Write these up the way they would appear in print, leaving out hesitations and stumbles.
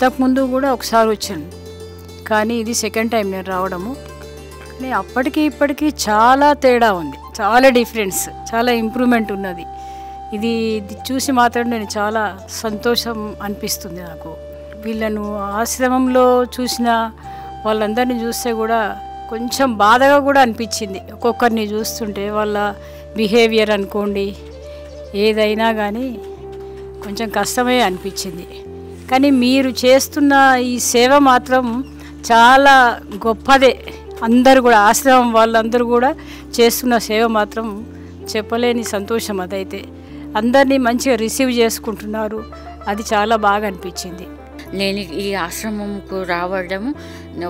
ఇంతకుముందు కూడా ఒకసారి వచ్చాను, కానీ ఇది సెకండ్ టైం నేను రావడము. కానీ అప్పటికి ఇప్పటికీ చాలా తేడా ఉంది, చాలా డిఫరెన్స్, చాలా ఇంప్రూవ్మెంట్ ఉన్నది. ఇది చూసి మాత్రం నేను చాలా సంతోషం అనిపిస్తుంది నాకు. వీళ్ళను ఆశ్రమంలో చూసిన వాళ్ళందరినీ చూస్తే కూడా కొంచెం బాధగా కూడా అనిపించింది. ఒక్కొక్కరిని చూస్తుంటే వాళ్ళ బిహేవియర్ అనుకోండి, ఏదైనా కానీ కొంచెం కష్టమే అనిపించింది. కానీ మీరు చేస్తున్న ఈ సేవ మాత్రం చాలా గొప్పదే. అందరూ కూడా ఆశ్రమం వాళ్ళందరూ కూడా చేస్తున్న సేవ మాత్రం చెప్పలేని సంతోషం. అదైతే అందరినీ మంచిగా రిసీవ్ చేసుకుంటున్నారు, అది చాలా బాగా అనిపించింది. నేను ఈ ఆశ్రమంకు రావడం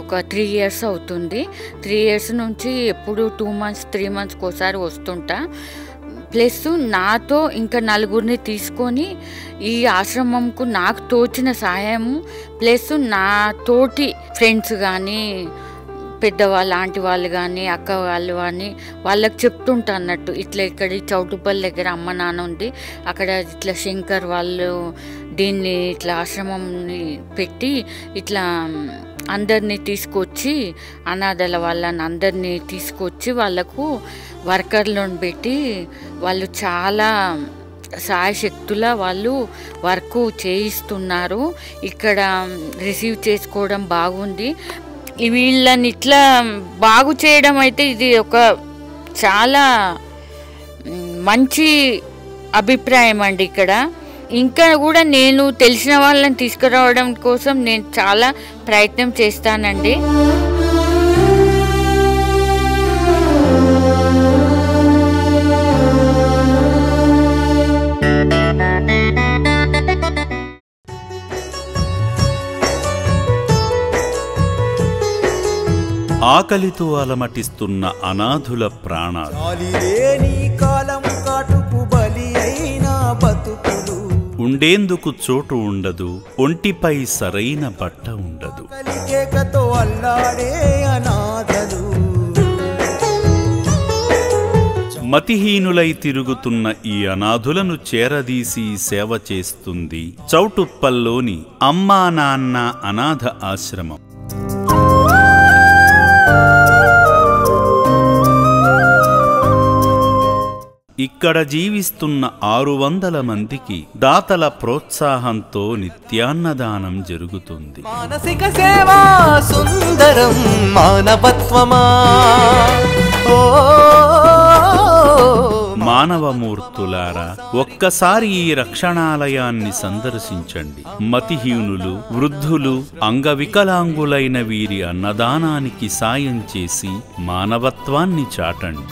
ఒక 3 years అవుతుంది. 3 years నుంచి ఎప్పుడు 2 months 3 monthsకి ఒకసారి వస్తుంటా. ప్లస్ నాతో ఇంకా నలుగురిని తీసుకొని ఈ ఆశ్రమంకు నాకు తోచిన సహాయము, ప్లస్ నా తోటి ఫ్రెండ్స్ కానీ పెద్దవాళ్ళు ఆంటీ వాళ్ళు కానీ అక్క వాళ్ళు కానీ వాళ్ళకి చెప్తుంటా అన్నట్టు, ఇట్లా ఇక్కడ చౌటుపల్లి దగ్గర అమ్మ నాన్న ఉంది, అక్కడ ఇట్లా శంకర్ వాళ్ళు దీన్ని ఇట్లా ఆశ్రమంని పెట్టి ఇట్లా అందరినీ తీసుకొచ్చి అనాథల వాళ్ళని అందరినీ తీసుకొచ్చి వాళ్ళకు వర్కర్లను పెట్టి వాళ్ళు చాలా సాయశక్తుల వాళ్ళు వర్క్ చేయిస్తున్నారు. ఇక్కడ రిసీవ్ చేసుకోవడం బాగుంది. వీళ్ళని ఇట్లా బాగు చేయడం అయితే ఇది ఒక చాలా మంచి అభిప్రాయం అండి. ఇక్కడ ఇంకా కూడా నేను తెలిసిన వాళ్ళని తీసుకురావడం కోసం నేను చాలా ప్రయత్నం చేస్తానండి. ఆకలితో అలమటిస్తున్న అనాథుల ప్రాణాలు, ఉండేందుకు చోటు ఉండదు, ఒంటిపై సరైన బట్ట ఉండదు. మతిహీనులై తిరుగుతున్న ఈ అనాథులను చేరదీసి సేవ చేస్తుంది చౌటుప్పల్లోని అమ్మా నాన్న అనాథ ఆశ్రమం. ఇక్కడ జీవిస్తున్న 600 మందికి దాతల ప్రోత్సాహంతో నిత్యాన్నదానం జరుగుతుంది. మానసిక సేవా సుందరం మానవత్వమా, మానవమూర్తులారా, ఒక్కసారి ఈ రక్షణాలయాన్ని సందర్శించండి. మతిహీనులు, వృద్ధులు, అంగవికలాంగులైన వీరి అన్నదానానికి సాయం చేసి మానవత్వాన్ని చాటండి.